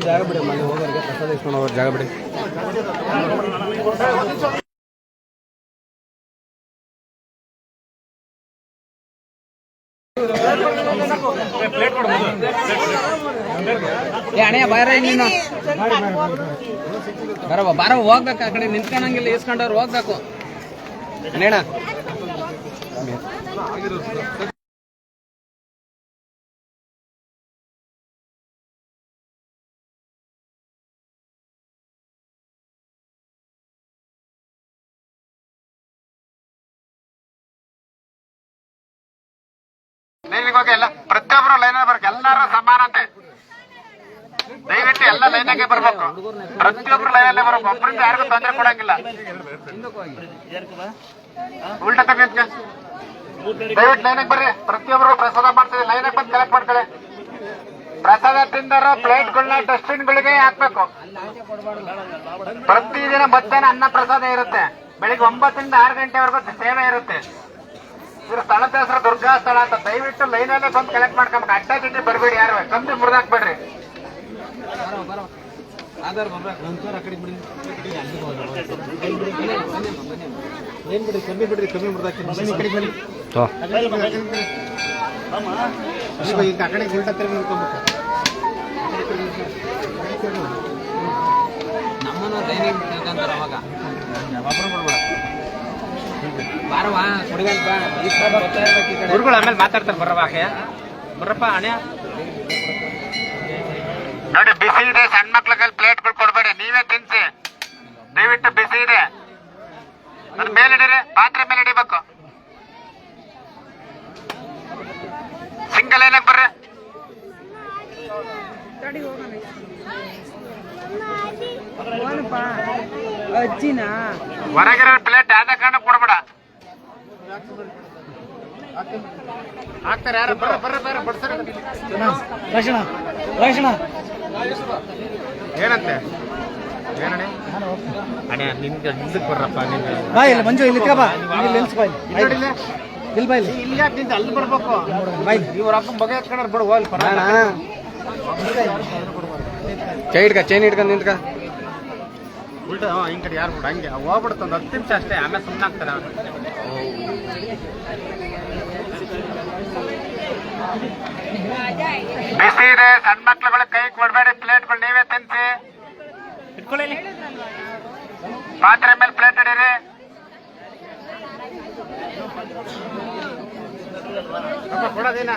ಜಾಗ ಬಿಡಿ, ಮನೆ ಹೋಗೋರಿಗೆ ಪ್ರಸಾದ ಇಸ್ಕೊಂಡು ಹೋಗೋರು ಜಾಗ ಬಿಡಿ. ಅಣ್ಣ ಬಾರ ನೀನು ಬರವ ಬಾರ ಹೋಗ್ಬೇಕು, ಆ ಕಡೆ ನಿಂತ್ಕೊಂಡಂಗಿಲ್ಲ, ಇಸ್ಕೊಂಡವ್ರು ಹೋಗ್ಬೇಕು ಅಣ್ಣ. ಹೋಗಿ ಎಲ್ಲ ಪ್ರತಿಯೊಬ್ಬರು ಲೈನ್ ಬರ್ಬೇಕು, ಎಲ್ಲರೂ ಸಮಾನತೆ. ದಯವಿಟ್ಟು ಎಲ್ಲ ಲೈನಾಗೆ ಬರ್ಬೇಕು, ಪ್ರತಿಯೊಬ್ರು ಲೈನಲ್ಲೇ ಬರ್ಬೇಕು, ಒಬ್ಬರಿಂದ ಯಾರಿಗೂ ತೊಂದರೆ ಕೊಡಂಗಿಲ್ಲ. ಉಲ್ಟಾ ತಗೊಂಡ್ ದಯವಿಟ್ಟು ಲೈನಾಗೆ ಬರ್ರಿ, ಪ್ರತಿಯೊಬ್ರು ಪ್ರಸಾದ ಮಾಡ್ತೀವಿ, ಲೈನಾಗೆ ಬಂದು ಕಲೆಕ್ಟ್ ಮಾಡ್ಕೊಳ್ಳಿ. ಪ್ರಸಾದ ತಿಂದವರು ಪ್ಲೇಟ್ಗಳನ್ನ ಡಸ್ಟ್ಬಿನ್ಗಳಿಗೆ ಹಾಕ್ಬೇಕು. ಪ್ರತಿದಿನ ಮಧ್ಯಾಹ್ನ ಅನ್ನ ಪ್ರಸಾದ ಇರುತ್ತೆ, ಬೆಳಿಗ್ಗೆ 9 ರಿಂದ 6 ಗಂಟೆವರೆಗೂ ಸೇವೆ ಇರುತ್ತೆ. ಇದ್ರ ಸ್ಥಳದ ಹೆಸರು ದುರ್ಗಾ ಸ್ಥಳ ಅಂತ. ದಯವಿಟ್ಟು ಲೈನಲ್ಲೇ ಬಂದು ಕಲೆಕ್ಟ್ ಮಾಡ್ಕೊಂಬೇಕು, ಅಡ್ಡ ದಿಡ್ಡಿ ಬರಬೇಡಿ, ಯಾರು ಕಂಬಿ ಮುರಿದಾಕ್ಬೇಡ್ರಿ. ಕಮ್ಮಿ ಬಿಡ್ರಿ, ಕಮ್ಮಿ ಮುರಿದಾಕಿ ಈಗ ಆ ಕಡೆ ಉಲ್ಟಾ ತಿರುಗಿ ನಿಂತ್ಕೊಬೇಕು. ನಮ್ಮನ್ನು ಲೈನಿಂಗ್ ತಿಳ್ಕೊಂತಾರ ಅವಾಗ ಬಾರವಾ ಗುರುಗಳು ಆಮೇಲೆ ಮಾತಾಡ್ತಾರೆ. ಬರವಾ ಬರ್ರಪ್ಪ ಅಣ್ಣ. ನೋಡಿ ಬಿಸಿ ಇದೆ, ಸಣ್ಣ ಮಕ್ಳಿಗೆ ಪ್ಲೇಟ್ಗಳು ಕೊಡ್ಬೇಡಿ, ನೀವೇ ತಿನ್ಸಿ. ದಯವಿಟ್ಟು ಬಿಸಿ ಇದೆ, ಅದ್ರ ಮೇಲೆ ಇಡಿರಿ, ಪಾತ್ರೆ ಮೇಲೆ ಇಡಿಬೇಕು. ಸಿಂಗಲ್ ಏನಾಗ ಬರ್ರಿ. ಹೊರಗಿರೋ ಪ್ಲೇಟ್ ಯಾವ್ದ ಕಾರಣ ಕೊಡ್ಬೇಡ. ಹಾಕ್ತಾರೆ ಯಾರು? ಬರ್ರ ಬರ್ರ ಬರ್ರ ಬಡ್ಸರ. ಏನಂತೆ ಏನಣ್ಣ? ಅಣ್ಣ ನಿಮ್ಗೆ ಹಿಂದಕ್ಕೆ ಬರ್ರಪ್ಪ. ಇಲ್ಲ ಮಂಜು, ಇಲ್ಲಿ ಇಲ್ಲಿ ಯಾಕೆ ನಿಂತ ಅಲ್ಲಿ ಬರ್ಬೇಕು? ಇವ್ರ ಅಪ್ಪ ಬಗೆ ಎತ್ಕೊಂಡ್ರೆ ಬಿಡು, ಹೋಗ್ಲಿ ಪರ. ಚೈನ್ ಹಿಡ್ಕೊಂಡು ನಿಂತ್ಕ. ಉಲ್ಟಾ ಹಿಂಗ್ ಕಡೆ ಯಾರು ಬಿಡು, ಹಂಗೆ ಹೋಗ್ಬಿಡ್ತು. ಒಂದು 10 ನಿಮಿಷ ಅಷ್ಟೇ, ಆಮೇಲೆ ಸುಮ್ಮನೆ ಆಗ್ತಾರೆ. ಬಿಸಿ ಇದೆ, ಸಣ್ಣ ಮಕ್ಳುಗಳ ಕೈ ಕೊಡ್ಬೇಡಿ, ಪ್ಲೇಟ್ಗಳು ನೀವೇ ತಿನ್ಸಿ. ಪಾತ್ರೆ ಮೇಲೆ ಪ್ಲೇಟ್ ಇಡೀರಿ. ಕೊಡೋದೇನ